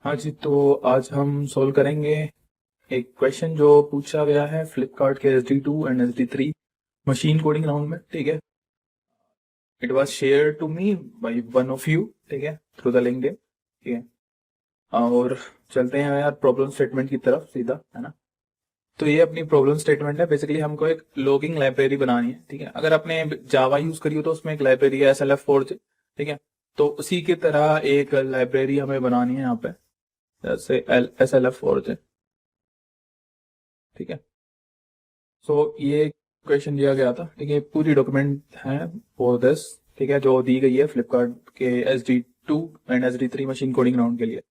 हाँ जी, तो आज हम सोल्व करेंगे एक क्वेश्चन जो पूछा गया है फ्लिपकार्ट के SD2 and SD3 machine coding round में। ठीक है, it was share to me by one of you. ठीक है, थ्रू द लिंक्डइन। ठीक है, और चलते हैं यार प्रॉब्लम स्टेटमेंट की तरफ सीधा, है ना। तो ये अपनी प्रॉब्लम स्टेटमेंट है। बेसिकली हमको एक लॉगिंग लाइब्रेरी बनानी है। ठीक है, अगर आपने जावा यूज करी हो तो उसमें एक लाइब्रेरी है SLF4J। ठीक है, तो उसी की तरह एक लाइब्रेरी हमें बनानी है यहाँ पे, जैसे SLF4J। ठीक है, सो ये क्वेश्चन दिया गया था। ठीक है, पूरी डॉक्यूमेंट है फॉर दिस। ठीक है, जो दी गई है फ्लिपकार्ट के SD2 and SD3 machine coding round के लिए।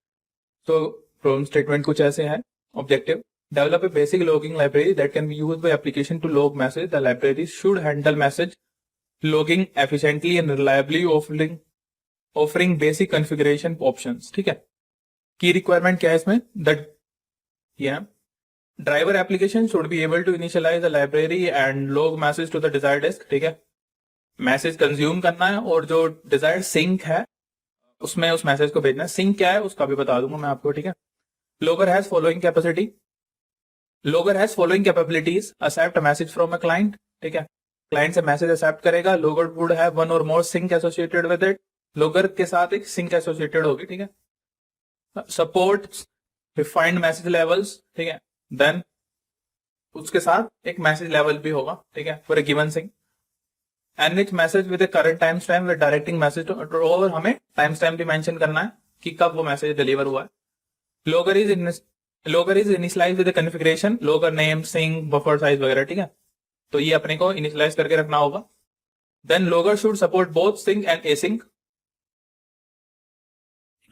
तो प्रॉब्लम स्टेटमेंट कुछ ऐसे है। Objective: develop a basic logging library that can be used by application to log message. The library should handle message logging efficiently and reliably, offering basic configuration options. ठीक है, की requirement क्या है इसमें? That driver application should be able to initialize the library and log message to the desired disk. ठीक है, message consume करना है और जो डिजायर्ड सिंक है उसमें उस मैसेज को भेजना है। सिंक क्या है उसका भी बता दूंगा मैं आपको। ठीक है, logger has following capacity, logger has following capabilities: accept message from a client. ठीक है, क्लाइंट से मैसेज एक्सेप्ट करेगा। Logger would have one or more sink associated with it, logger के साथ एक सिंक एसोसिएटेड होगी। ठीक है, सपोर्ट डिफाइंड मैसेज लेवल्स। ठीक है, देन उसके साथ एक मैसेज लेवल भी होगा। ठीक है, for a given sink. Enrich message with current time stamp with directing message, और हमें टाइम स्टैम्प भी मेंशन करना है कि कब वो मैसेज डिलीवर हुआ है। Logger is initialize with configuration, logger name, sink, buffer size वगैरह। ठीक है, तो ये अपने को इनिशियलाइज करके रखना होगा। Then logger should support both sync and async.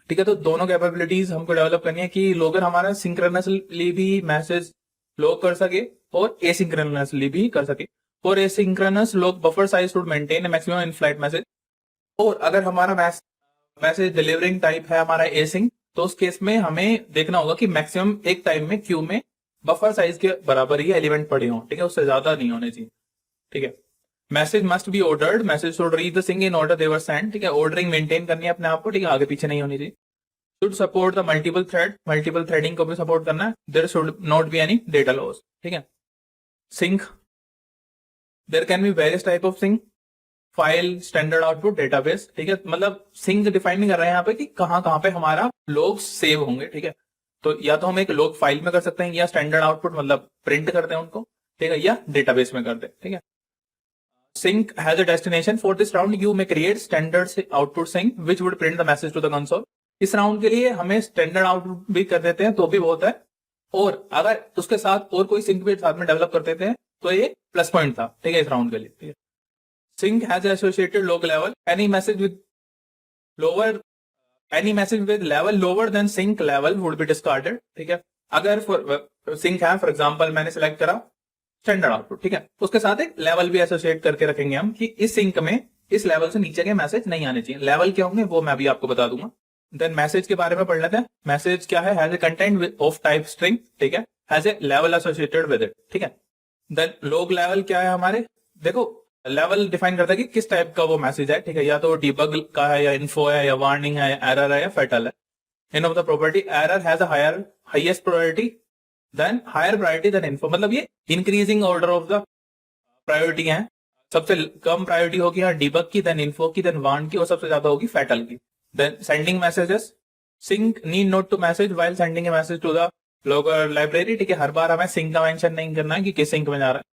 ठीक है, तो दोनों कैपेबिलिटीज हमको डेवलप करनी है कि लॉगर हमारा सिंक्रोनसली भी मैसेज लॉग कर सके और एसिंक्रोनसली भी कर सके। और asynchronous log buffer size should maintain maximum in flight message. और अगर हमारा मैसेज डिलीवरिंग टाइप है हमारा एसिंक, तो उस केस में हमें देखना होगा कि मैक्सिमम एक टाइम में क्यू में बफर साइज के बराबर ही एलिमेंट पड़े हों। ठीक है, उससे ज्यादा नहीं होने चाहिए। ठीक है, message must be ordered, message should reach the sink in order they were sent. ठीक है, ऑर्डरिंग मेंटेन करनी है अपने आप को। ठीक है, आगे पीछे नहीं होनी चाहिए। Should support the multiple thread, multiple threading को भी सपोर्ट करना है। There should not be any data loss. ठीक है, sink: there can be various type of sink, file, standard output, database. ठीक है, मतलब सिंक डिफाइन नहीं कर रहे हैं यहाँ पे कि कहाँ पे हमारा लॉग्स सेव होंगे। ठीक है, तो या तो हम एक लॉग फाइल में कर सकते हैं, या स्टैंडर्ड आउटपुट मतलब प्रिंट करते हैं उनको। ठीक है, या डेटाबेस में करते हैं। ठीक है, sink has a destination for this round, you may create standard output sink which would print the message to the console. इस राउंड के लिए हमें स्टैंडर्ड आउटपुट भी कर देते हैं तो भी बहुत है, और अगर उसके साथ और कोई सिंक भी साथ में डेवलप कर देते हैं तो ये प्लस पॉइंट था। ठीक है, इस राउंड के लिए। ठीक है, sink has associated log level, any message with lower any message with level lower than sink level would be discarded. ठीक है, अगर सिंक है, फॉर एग्जांपल मैंने सिलेक्ट करा स्टैंडर्ड आउटपुट। ठीक है, उसके साथ एक लेवल भी एसोसिएट करके रखेंगे हम कि इस सिंक में इस लेवल से नीचे के मैसेज नहीं आने चाहिए। लेवल क्या होंगे वो मैं भी आपको बता दूंगा। देन मैसेज के बारे में पढ़ लेते हैं। मैसेज क्या है? Has a content of type string. ठीक है, has a level associated with it. ठीक है, देन लॉग लेवल क्या है हमारे? देखो, लेवल डिफाइन करता है कि किस टाइप का वो मैसेज है। ठीक है, या तो डिबग का है, या इन्फो है, या वार्निंग है, या एरर है, या फेटल है। In of the property, error has a highest priority, then higher priority than info. मतलब ये increasing order of the priority है। सबसे कम प्रायोरिटी होगी यहाँ डिबग की, देन इन्फो की, देन वार्न की, और सबसे ज्यादा होगी फेटल की। Then sending messages, sink need not to message while sending a message to the logger library. ठीक है, हर बार हमें सिंक का मेंशन नहीं करना है कि किस सिंक में जा रहा है।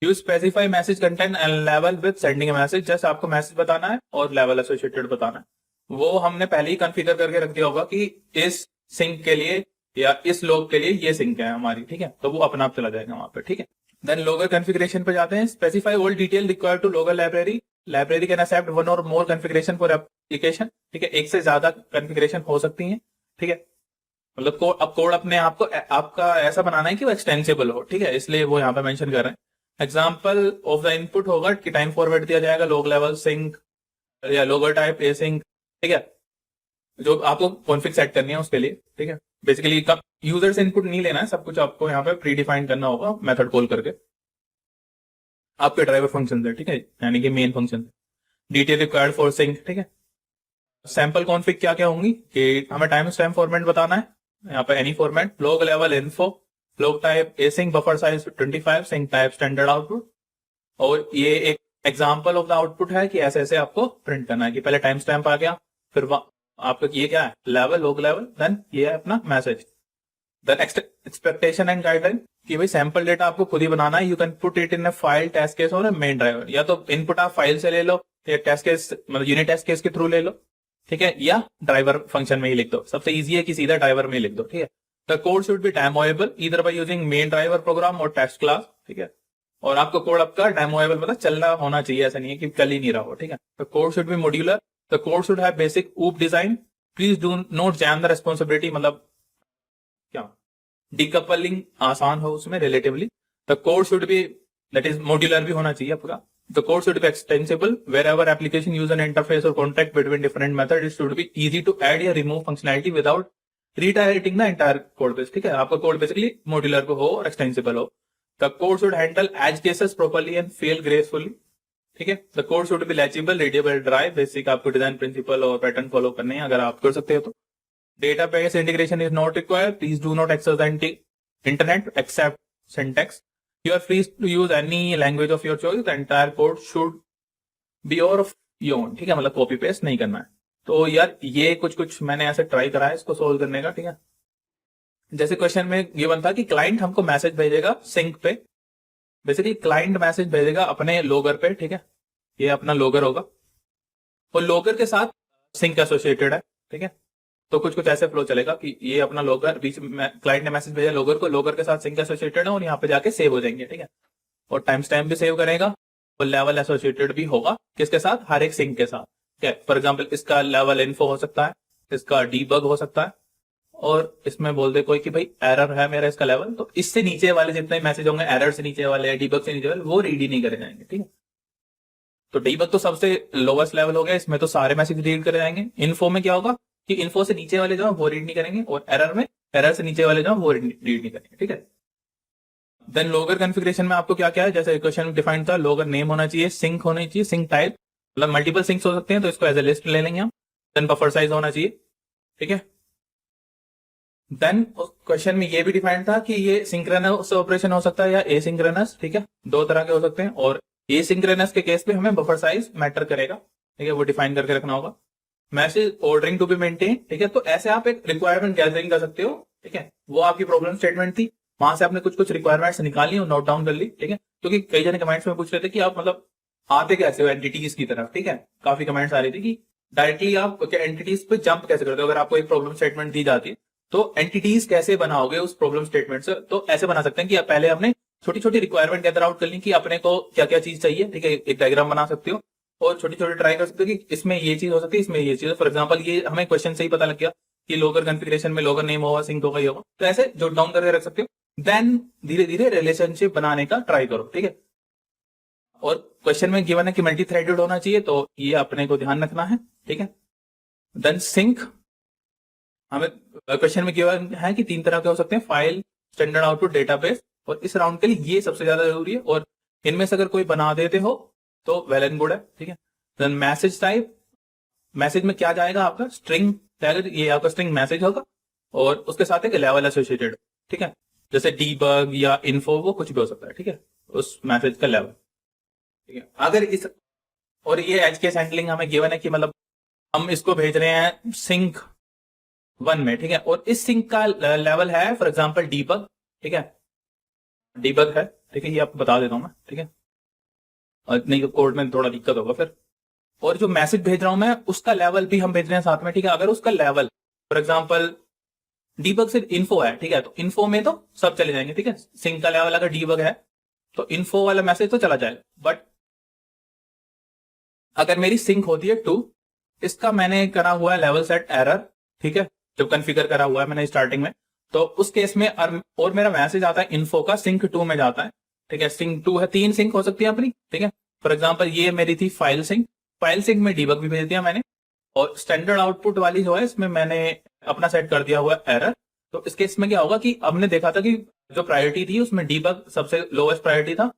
You specify message content and level with sending message, just आपको मैसेज बताना है और लेवल एसोसिएटेड बताना है। वो हमने पहले ही कॉन्फ़िगर करके रख दिया होगा कि इस सिंक के लिए या इस लॉग के लिए ये सिंक है हमारी। ठीक है, तो वो अपना आप चला जाएगा वहां पे। ठीक है, देन लॉगर कॉन्फ़िगरेशन पे जाते हैं। Specify all detail required to logger library, library can accept one or more configuration for application. ठीक है, एक से ज्यादा कॉन्फ़िगरेशन हो सकती है। ठीक है, मतलब कोड अपने आपको आपका ऐसा बनाना है कि वो एक्सटेंसिबल हो। ठीक है, इसलिए वो यहाँ पे मेंशन कर रहे हैं। एग्जाम्पल ऑफ द इनपुट होगा कि टाइम फॉरवर्ड दिया जाएगा, लॉग लेवल, सिंक, या लोगर टाइप, ए सिंक। ठीक है, जो आपको कॉन्फ़िग सेट करनी है उसके लिए। ठीक है, बेसिकली यूजर से इनपुट नहीं लेना है, सब कुछ आपको यहाँ पे प्री डिफाइन करना होगा मेथड कॉल करके। आपके ड्राइवर फंक्शन है। ठीक है, यानी कि main function. Detail required for sink. ठीक है, सैंपल कॉन्फ़िग क्या क्या होंगी कि हमें टाइम स्टैम्प फॉर्मेट बताना है, यहाँ पे any format, log level info, log type async, buffer size 25, sink type standard output. और ये एक एग्जांपल ऑफ द आउटपुट है कि ऐसे ऐसे आपको प्रिंट करना है कि पहले टाइम स्टैम्प आ गया, फिर आपका ये क्या है लेवल, लोग लेवल, देन ये है अपना message, then expectation and guideline कि भाई सैंपल डेटा आपको खुद ही बनाना है। You can put it in a file, test case और मेन ड्राइवर, या तो इनपुट आप फाइल से ले लो या टेस्ट केस मतलब यूनिट टेस्ट केस के थ्रू ले लो, ठीक है, या ड्राइवर फंक्शन में ही लिख दो। सबसे इजी है कि सीधा ड्राइवर में ही लिख दो, ठीक है। The code should be demoable either by using main driver program or test class, ठीक है। और आपको कोड आपका डेमोएबल मतलब चलना होना चाहिए, ऐसा नहीं है कि कल ही नहीं रहा हो, ठीक है। The code should be modular, the code should have basic OOP design, please do not jam the responsibility, मतलब क्या डीकपलिंग आसान हो उसमें relatively. The code should be that is modular भी होना चाहिए पूरा। The code should be extensible wherever application use an interface or contact between different methods. It should be easy to add या remove functionality without redirecting the entire code base, ठीक है। आपका code basically modular को हो और extensible हो। The code should handle edge cases properly and fail gracefully, ठीक है। The code should be legible, readable, dry, basic आपको डिजाइन प्रिंसिपल और पैटर्न फॉलो करने हैं, अगर आप कर सकते हो तो। Database integration is not required. Please do not access the internet except syntax. You are free to use any language of your choice. The entire code should be of your own, ठीक है, मतलब copy paste नहीं करना है। तो यार ये कुछ मैंने ऐसे ट्राई करा है इसको सोल्व करने का, ठीक है। जैसे क्वेश्चन में गिवन था कि क्लाइंट हमको मैसेज भेजेगा सिंक पे, बेसिकली क्लाइंट मैसेज भेजेगा अपने लोगर पे, ठीक है, ये अपना लोगर होगा और लोगर के साथ सिंक एसोसिएटेड है, ठीक है। तो कुछ ऐसे फ्लो चलेगा कि ये अपना लोगर, बीच में क्लाइंट ने मैसेज भेजा लोगर को, लोगर के साथ सिंक एसोसिएटेड है और यहाँ पे जाके सेव हो जाएंगे, ठीक है। और टाइम स्टैम्प भी सेव करेगा और लेवल एसोसिएटेड भी होगा किसके साथ, हर एक सिंक के साथ, ठीक है। फॉर एग्जाम्पल इसका लेवल इन्फो हो सकता है, इसका डीबग हो सकता है, और इसमें बोल दे कोई कि भाई एरर है मेरा इसका लेवल, तो इससे नीचे वाले जितने मैसेज होंगे एरर से नीचे वाले, डीबग से नीचे वाले, वो रीड ही नहीं करे जाएंगे, ठीक है। तो डीबग तो सबसे लोवेस्ट लेवल हो गया, इसमें तो सारे मैसेज रीड करे जाएंगे। इन्फो में क्या होगा कि इन्फो से नीचे वाले जो है वो रीड नहीं करेंगे, और एरर में एरर से नीचे वाले जो है वो रीड नहीं करेंगे, ठीक है। देन लोगर कॉन्फ़िगरेशन में आपको क्या क्या है, जैसे क्वेश्चन में डिफाइन था, लोगर नेम होना चाहिए, सिंक होनी चाहिए, सिंक टाइप मतलब मल्टीपल सिंक्स हो सकते हैं तो इसको एज ए लिस्ट ले लेंगे हम। देन बफर साइज होना चाहिए, ठीक है। देन क्वेश्चन में ये भी डिफाइन था कि ये सिंक्रोनस ऑपरेशन हो सकता है या एसिंक्रोनस, ठीक है, दो तरह के हो सकते हैं। और एसिंक्रोनस के केस पे हमें बफर साइज मैटर करेगा, ठीक है, वो डिफाइन करके रखना होगा। Message ordering to be maintain, ठीक है। तो ऐसे आप एक रिक्वायरमेंट गैदरिंग कर सकते हो, ठीक है। वो आपकी प्रॉब्लम स्टेटमेंट थी, वहां से आपने कुछ रिक्वायरमेंट्स निकाली और नोट डाउन कर ली, ठीक है। क्योंकि कई जने कमेंट्स में पूछ रहे थे कि आप मतलब आते कैसे हो एंटिटीज की तरफ, ठीक है। काफी कमेंट्स आ रही थी कि डायरेक्टली आप एंटिटीज पे जंप कैसे करते हो, अगर आपको एक प्रॉब्लम स्टेटमेंट दी जाती है तो एंटिटीज कैसे बनाओगे उस प्रॉब्लम स्टेटमेंट से। तो ऐसे बना सकते हैं कि आप पहले अपने छोटी छोटी रिक्वायरमेंट गैदर आउट कर ली कि अपने को क्या क्या चीज चाहिए, ठीक है, एक डायग्राम बना सकते हो और छोटी छोटी ट्राई कर सकते हो कि इसमें ये चीज हो सकती है, इसमें ये चीज। फॉर एग्जांपल ये हमें क्वेश्चन से ही पता लग गया कि लोगर कॉन्फ़िगरेशन में लोगर नेम होगा, सिंक होगा, ये होगा, तो ऐसे जॉट डाउन करके रख सकते हो। देन धीरे धीरे रिलेशनशिप बनाने का ट्राई करो, ठीक है। और क्वेश्चन में गिवन है कि मल्टी थ्रेडेड होना चाहिए, तो ये अपने को ध्यान रखना है, ठीक है। देन सिंक, हमें क्वेश्चन में गिवन है कि 3 तरह के हो सकते हैं, फाइल, स्टैंडर्ड आउटपुट, डेटाबेस, और इस राउंड के लिए ये सबसे ज्यादा जरूरी है। और इनमें से अगर कोई बना देते हो तो वेल एंड गुड है, ठीक है। देन मैसेज टाइप, मैसेज में क्या जाएगा आपका स्ट्रिंग टैग, ये आपका स्ट्रिंग मैसेज होगा और उसके साथ एक लेवल एसोसिएटेड, ठीक है, जैसे डीबग या इन्फो, वो कुछ भी हो सकता है, ठीक है, उस मैसेज का लेवल, ठीक है। अगर इस और ये एज केस हैंडलिंग हमें गिवन है कि मतलब हम इसको भेज रहे हैं सिंक 1 में, ठीक है, और इस सिंक का लेवल है फॉर एग्जांपल डीबग, ठीक है, डीबग है, ठीक है, ये आपको बता देता हूं मैं, ठीक है, और नहीं तो कोड में थोड़ा दिक्कत होगा फिर। और जो मैसेज भेज रहा हूं मैं उसका लेवल भी हम भेज रहे हैं साथ में, ठीक है। अगर उसका लेवल फॉर एग्जांपल डीबग से इन्फो है, ठीक है, तो इन्फो में तो सब चले जाएंगे, ठीक है। सिंक का लेवल अगर डीबग है तो इन्फो वाला मैसेज तो चला जाएगा। बट अगर मेरी सिंक होती है 2, इसका मैंने करा हुआ है लेवल सेट एरर, ठीक है, जब कॉन्फ़िगर करा हुआ है मैंने स्टार्टिंग में, तो उस केस में और मेरा मैसेज आता है इन्फो का सिंक 2 में जाता है, ठीक है। सिंक 2 है, 3 सिंक हो सकती है अपनी, ठीक है। फॉर एग्जांपल ये मेरी थी फाइल सिंक में डीबग भी भेज दिया मैंने, और स्टैंडर्ड आउटपुट वाली जो है इसमें मैंने अपना सेट कर दिया हुआ एरर। तो इस केस में क्या होगा कि हमने देखा था कि जो प्रायोरिटी थी उसमें डीबग सबसे लोवेस्ट प्रायोरिटी था,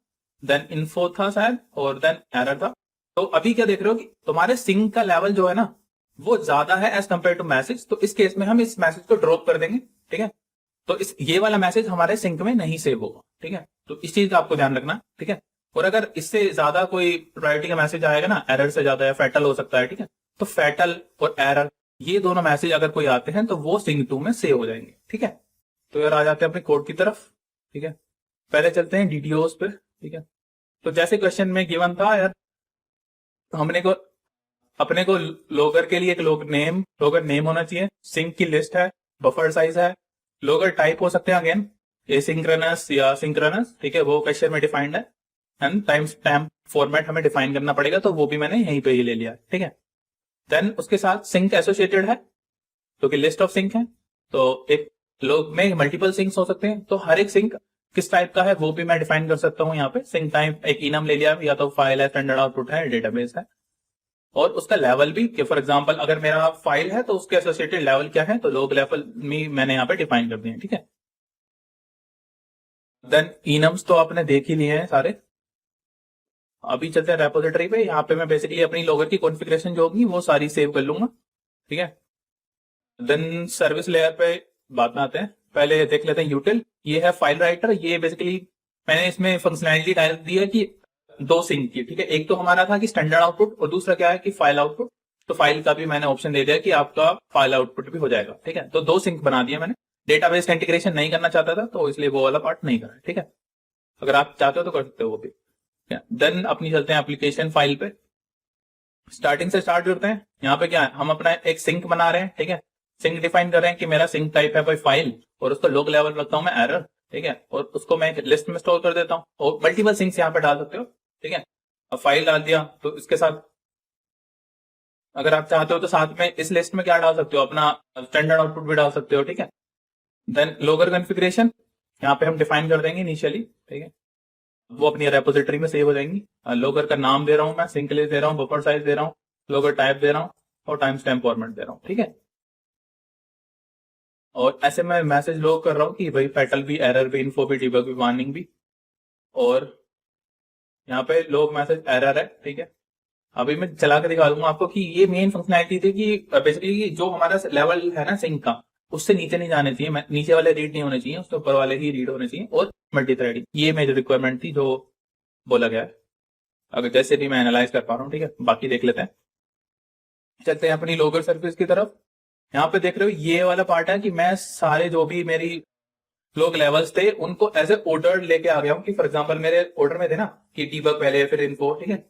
देन इन्फो था शायद, और देन एरर था। तो अभी क्या देख रहे हो कि तुम्हारे सिंक का लेवल जो है ना वो ज्यादा है एज कम्पेयर टू मैसेज, तो इस केस में हम इस मैसेज को ड्रॉप कर देंगे, ठीक है। तो इस ये वाला मैसेज हमारे सिंक में नहीं सेव होगा, ठीक है। तो इस चीज का आपको ध्यान रखना, ठीक है। और अगर इससे ज्यादा कोई प्रायोरिटी का मैसेज आएगा ना, एरर से ज्यादा या फैटल हो सकता है, ठीक है, तो फैटल और एरर ये दोनों मैसेज अगर कोई आते हैं तो वो सिंक 2 में सेव हो जाएंगे, ठीक है। तो यार आ जाते हैं अपने कोड की तरफ, ठीक है। पहले चलते हैं डीटीओस पे, ठीक है। तो जैसे क्वेश्चन में गिवन था यार, अपने को लोगर के लिए एक लोगर नेम होना चाहिए, सिंक की लिस्ट है, बफर साइज है, लोगर टाइप हो सकते हैं अगेन एसिंक्रोनस या सिंक्रोनस, ठीक है, वो क्वेश्चन में डिफाइंड है। एंड टाइम स्टैम्प फॉर्मेट हमें डिफाइन करना पड़ेगा, तो वो भी मैंने यहीं पे ही ले लिया, ठीक है। देन उसके साथ सिंक एसोसिएटेड है, तो कि लिस्ट ऑफ सिंक है, तो एक लोग में मल्टीपल सिंक्स हो सकते हैं, तो हर एक सिंक किस टाइप का है वो भी मैं डिफाइन कर सकता हूं यहाँ पे। सिंक टाइप एक इनम ले लिया, या तो फाइल है, स्टैंडर्ड आउटपुट है, डेटाबेस है, और उसका लेवल भी कि फॉर एग्जांपल अगर मेरा फाइल है तो उसके एसोसिएटेड लेवल क्या है, तो लोग लेवल में मैंने यहाँ पे डिफाइन कर दिए, ठीक है। देन इनम्स तो आपने देख ही लिए हैं सारे। अभी चलते हैं रेपोजिटरी पे, यहाँ पे मैं बेसिकली अपनी लोगर की कॉन्फ़िगरेशन जो होगी वो सारी सेव कर लूंगा, ठीक है। देन सर्विस लेयर पे बात में आते हैं, पहले देख लेते हैं यूटिल। ये है फाइल राइटर, ये बेसिकली मैंने इसमें फंक्शनैलिटी डाल दी है कि 2 सिंक की, ठीक है। एक तो हमारा था कि स्टैंडर्ड आउटपुट, और दूसरा क्या है कि फाइल आउटपुट। तो फाइल का भी मैंने ऑप्शन दे दिया कि आपका फाइल आउटपुट भी हो जाएगा, ठीक है। तो 2 सिंक बना दिया मैंने। डेटाबेस का इंटीग्रेशन नहीं करना चाहता था, तो इसलिए वो वाला पार्ट नहीं करा, ठीक है। अगर आप चाहते हो तो कर सकते हो वो भी। देन अपनी चलते हैं एप्लीकेशन फाइल पे, स्टार्टिंग से स्टार्ट करते हैं। यहाँ पे क्या है, हम अपना एक सिंक बना रहे हैं, ठीक है। सिंक डिफाइन कर रहे हैं कि मेरा सिंक टाइप है भाई फाइल, और उसको लोग लेवल रखता हूं मैं एरर, ठीक है। और उसको मैं एक लिस्ट में स्टोर कर देता हूँ, और मल्टीपल सिंक्स यहाँ पे डाल सकते हो, ठीक है। अब फाइल डाल दिया, तो इसके साथ अगर आप चाहते हो तो साथ में इस लिस्ट में क्या डाल सकते हो, अपना स्टैंडर्ड आउटपुट भी डाल सकते हो, ठीक है। देन लोगर कॉन्फ़िगरेशन यहाँ पे हम डिफाइन कर देंगे इनिशियली, ठीक है। वो अपनी रेपोजिटरी में सेव हो जाएंगी। लोगर का नाम दे रहा हूं मैं, सिंक लिस्ट दे रहा हूँ, बफर साइज दे रहा हूँ, लोगर टाइप दे रहा हूँ, और टाइम स्टैम्प फॉर्मेट दे रहा हूँ, ठीक है। और ऐसे मैं मैसेज लोग कर रहा हूँ कि भाई फैटल भी, एरर भी, इन्फो भी, डिबग भी, वार्निंग भी। और यहाँ पे लोग मैसेज एरर है, ठीक है। अभी मैं चला के दिखा दूंगा आपको कि ये मेन फंक्शनैलिटी थी कि बेसिकली जो हमारा लेवल है ना सिंक का, उससे नीचे नहीं जाने चाहिए, नीचे वाले रीड नहीं होने चाहिए, उसके ऊपर वाले ही रीड होने चाहिए, और मल्टी थ्रेडिंग, ये मेरी रिक्वायरमेंट थी जो बोला गया है। अगर जैसे भी मैं एनालाइज कर पा रहा हूँ, ठीक है। बाकी देख लेते हैं, चलते हैं अपनी लोगर सर्विस की तरफ। यहाँ पे देख रहे हो ये वाला पार्ट है कि मैं सारे जो भी मेरी लोग लेवल्स थे उनको एज ए ऑर्डर लेके आ गया हूँ, कि फॉर एग्जांपल मेरे ऑर्डर में थे ना कि डीबग पहले, फिर इन्फो, ठीक है।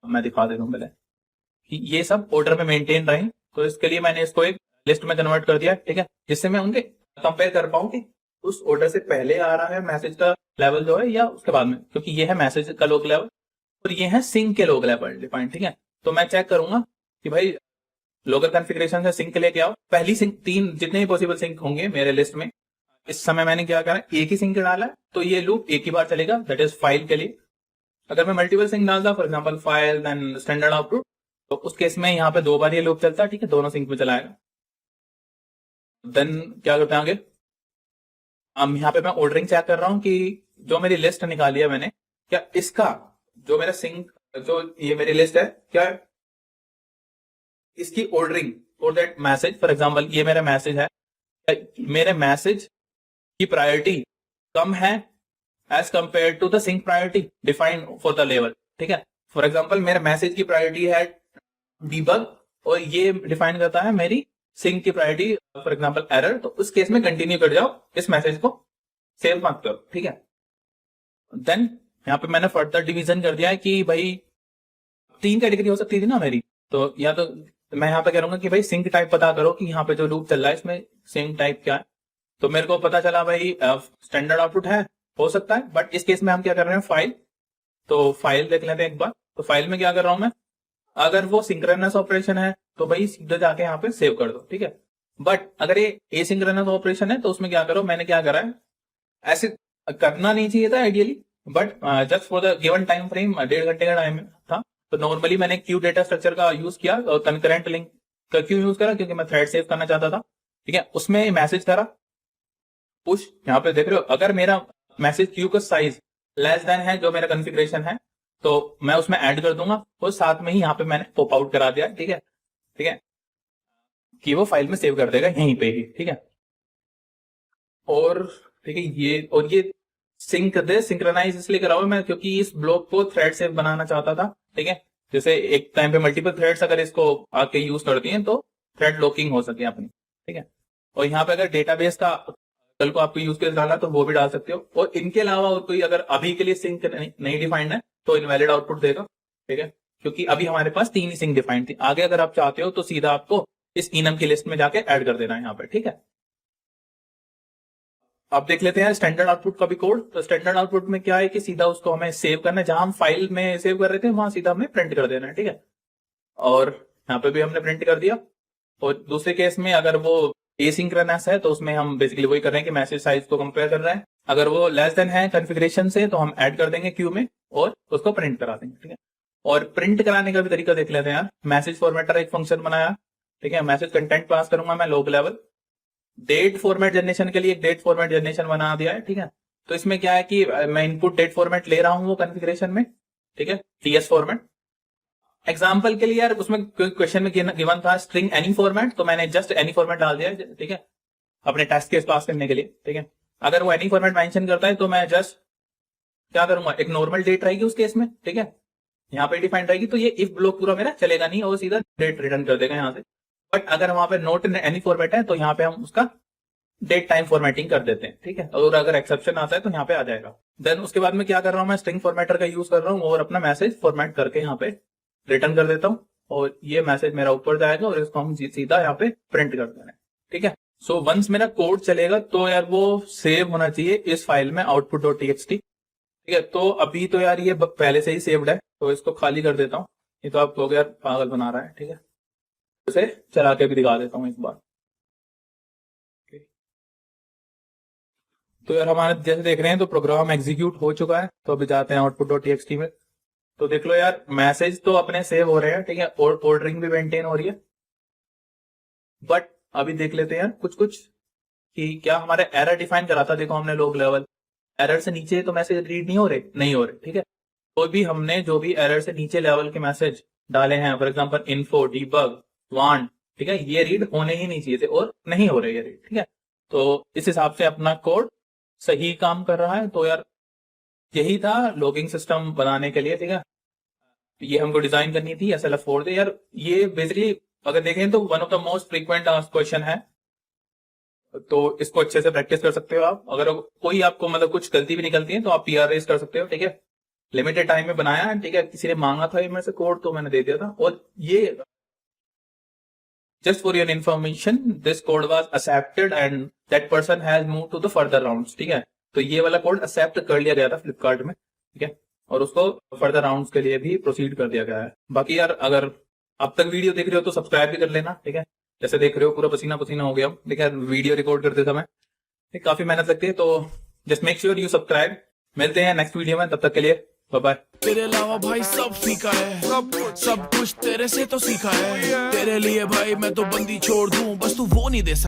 मैं दिखा देता हूँ पहले कि ये सब ऑर्डर में मेंटेन रहे, तो इसके लिए मैंने इसको एक लिस्ट में कन्वर्ट कर दिया, ठीक है, जिससे मैं उनके कंपेयर कर पाऊँ कि उस ऑर्डर से पहले आ रहा है मैसेज का लेवल जो है या उसके बाद में, क्योंकि ये है मैसेज का लोग लेवल और ये है सिंक के लोग लेवल डिफाइंड, ठीक है। तो मैं चेक करूंगा कि भाई लोकल कॉन्फ़िगरेशन से सिंक लेके आओ, पहली सिंक 3 जितने भी पॉसिबल सिंक होंगे मेरे लिस्ट में, इस समय मैंने क्या करा, एक ही सिंक डाला है, तो ये लूप एक ही बार चलेगा, दैट इज फाइल के लिए। अगर मैं मल्टीपल सिंक डालता, for example file then standard output, तो उस केस में यहाँ पे 2 बार ये लूप चलता है, ठीक है, दोनों सिंक में चलाएगा। देन क्या करते हैं आगे, अब यहाँ पे मैं ऑर्डरिंग चेक कर रहा हूँ कि जो मेरी लिस्ट निकाली है मैंने, क्या इसका जो मेरा सिंक, जो ये मेरी लिस्ट है, क्या इसकी ordering for that message, for example ये मेरा मैसेज है, मेरे मैसेज की प्रायोरिटी कम है as compare to the sink priority defined for the level, ठीक है। फॉर एग्जांपल मेरे मैसेज की प्रायोरिटी है डीबग, और ये डिफाइन करता है मेरी सिंक की प्रायोरिटी फॉर एग्जांपल एरर, तो उस केस में कंटिन्यू कर जाओ, इस मैसेज को सेव मत करो, ठीक है। देन यहाँ पे मैंने फर्दर डिवीजन कर दिया है कि भाई 3 कैटेगरी हो सकती थी ना मेरी, तो या तो मैं यहाँ पे कह रहा कि भाई सिंक टाइप पता करो कि यहाँ पे जो लूप चल रहा है इसमें सिंक टाइप क्या है। तो मेरे को पता चला भाई स्टैंडर्ड आउटपुट है, हो सकता है, बट इस केस में हम क्या कर रहे हैं, फाइल। तो फाइल देख लेते हैं एक बार। तो फाइल में क्या कर रहा हूं मैं, अगर वो सिंक्रोनस ऑपरेशन है तो भाई सीधे जाके यहाँ पे सेव कर दो, ठीक है। बट अगर ये एसिंक्रोनस ऑपरेशन है तो उसमें क्या करो, मैंने क्या करा है, ऐसे करना नहीं चाहिए था ideally, but just for the given time frame 1.5 घंटे का टाइम था, तो नॉर्मली मैंने क्यू डेटा स्ट्रक्चर का यूज किया और कंकरेंट लिंक का क्यों यूज करा, क्योंकि मैं थ्रेड सेव करना चाहता था, ठीक है। उसमें मैसेज करा पुश, यहाँ पे देख रहे हो अगर मेरा मैसेज क्यू का साइज लेस देन है जो मेरा कॉन्फ़िगरेशन है, तो मैं उसमें ऐड कर दूंगा, और साथ में ही यहाँ पे मैंने पॉप आउट करा दिया, ठीक है, ठीक है। कि वो फाइल में सेव कर देगा यहीं पे ही, ठीक है। और ठीक है, ये सिंक्रोनाइज इसलिए करा हुआ मैं क्योंकि इस ब्लॉक को थ्रेड से बनाना चाहता था, ठीक है। जैसे एक टाइम पे मल्टीपल थ्रेड्स अगर इसको आके यूज करती हैं तो थ्रेड लॉकिंग हो सके अपनी, ठीक है। और यहाँ पे अगर डेटाबेस का कल को आपको यूज केस डालना तो वो भी डाल सकते हो। और इनके अलावा और कोई अगर अभी के लिए सिंक नहीं डिफाइंड है तो इनवैलिड आउटपुट देगा, ठीक है, क्योंकि अभी हमारे पास 3 ही सिंक डिफाइंड थी। आगे अगर आप चाहते हो तो सीधा आपको इस इनम की लिस्ट में जाके ऐड कर देना है यहाँ पे, ठीक है। अब देख लेते हैं स्टैंडर्ड आउटपुट का भी कोड। तो स्टैंडर्ड आउटपुट में क्या है कि सीधा उसको हमें सेव करना है, जहां हम फाइल में सेव कर रहे थे वहां सीधा हमें प्रिंट कर देना है, ठीक है। और यहाँ पे भी हमने प्रिंट कर दिया। और दूसरे केस में अगर वो एसिंक्रोनस है तो उसमें हम बेसिकली वही कर रहे हैं कि मैसेज साइज को कंपेयर कर रहे हैं। अगर वो लेस देन है कॉन्फ़िगरेशन से तो हम ऐड कर देंगे क्यू में और उसको प्रिंट करा देंगे, ठीक है। और प्रिंट कराने का भी तरीका देख लेते हैं यार। मैसेज फॉर्मेटर एक फंक्शन बनाया, ठीक है। मैसेज कंटेंट पास करूंगा मैं लोग लेवल। डेट फॉर्मेट जनरेशन के लिए एक डेट फॉर्मेट जनरेशन बना दिया है, ठीक है। तो इसमें क्या है कि मैं इनपुट डेट फॉर्मेट ले रहा हूं वो कॉन्फ़िगरेशन में, ठीक है, टीएस फॉर्मेट। एग्जाम्पल के लिए यार उसमें क्वेश्चन में गिवन था स्ट्रिंग एनी फॉर्मेट, तो मैंने जस्ट एनी फॉर्मेट डाल दिया, ठीक है, अपने टेस्ट केस पास करने के लिए, ठीक है। अगर वो एनी फॉर्मेट मेंशन करता है तो मैं जस्ट क्या करूंगा, एक नॉर्मल डेट रहेगी उस केस में, ठीक है, यहाँ पे डिफाइंड रहेगी। तो ये इफ ब्लॉक पूरा मेरा चलेगा नहीं और सीधा डेट रिटर्न कर देगा यहाँ से। बट अगर वहां पे नोट इन एनी फॉर्मेट है तो यहाँ पे हम उसका डेट टाइम फॉर्मेटिंग कर देते हैं, ठीक है। और अगर एक्सेप्शन आता है तो यहाँ पे आ जाएगा। देन उसके बाद में क्या कर रहा हूँ, मैं स्ट्रिंग फॉर्मेटर का यूज कर रहा हूँ और अपना मैसेज फॉर्मेट करके यहाँ पे रिटर्न कर देता हूँ और ये मैसेज मेरा ऊपर जाएगा और इसको हम सीधा यहाँ पे प्रिंट कर देना है, ठीक है। सो वंस मेरा कोड चलेगा तो यार वो सेव होना चाहिए इस फाइल में output.txt, ठीक है। तो अभी तो यार ये पहले से ही सेव्ड है तो इसको खाली कर देता हूँ। ये तो आप लोग यार पागल बना रहा है, ठीक है। उसे चला के भी दिखा देता हूँ एक बार। तो यार हमारे जैसे देख रहे हैं तो प्रोग्राम एग्जीक्यूट हो चुका है। तो अभी जाते हैं output.txt में। तो देख लो यार मैसेज तो अपने सेव हो रहे हैं, ठीक है, और ऑर्डरिंग भी मेंटेन हो रही है। बट अभी देख लेते हैं यार कुछ कि क्या हमारे एरर डिफाइन करा था, देखो हमने लोग लेवल एरर से नीचे तो मैसेज रीड नहीं हो रहे, ठीक है। तो भी हमने जो भी एरर से नीचे लेवल के मैसेज डाले हैं, for example info, debug, want, ठीक है, ये रीड होने ही नहीं चाहिए थे और नहीं हो रहे ये रीड, ठीक है। तो इस हिसाब से अपना कोड सही काम कर रहा है। तो यार यही था लॉगिंग सिस्टम बनाने के लिए, ठीक है। ये हमको डिजाइन करनी थी SLF4 से यार। ये बेसिकली अगर देखें तो one of the most frequent asked question है, तो इसको अच्छे से प्रैक्टिस कर सकते हो आप। अगर कोई आपको मतलब कुछ गलती भी निकलती है तो आप PR रेज कर सकते हो, ठीक है। लिमिटेड टाइम में बनाया है, ठीक है, किसी ने मांगा था ये मेरे से कोड तो मैंने दे दिया था। और ये just for your information this code was accepted and that person has move to the further rounds, ठीक है। तो ये वाला कोड एक्सेप्ट कर लिया गया था फ्लिपकार्ट में, ठीक है, और उसको फर्दर राउंड्स के लिए भी प्रोसीड कर दिया गया है। बाकी यार अगर अब तक वीडियो देख रहे हो तो सब्सक्राइब भी कर लेना, ठीक है। जैसे देख रहे हो पूरा पसीना पसीना हो गया, ठीक है, वीडियो रिकॉर्ड करते समय काफी मेहनत लगती है। तो just make sure you subscribe. मिलते हैं नेक्स्ट वीडियो में, तब तक के लिए बाय बाय। तेरे अलावा भाई सब फीका है, सब कुछ तेरे से तो सीखा है। तेरे लिए भाई मैं तो बंदी छोड़ दूं, बस तू वो नहीं दे सकता।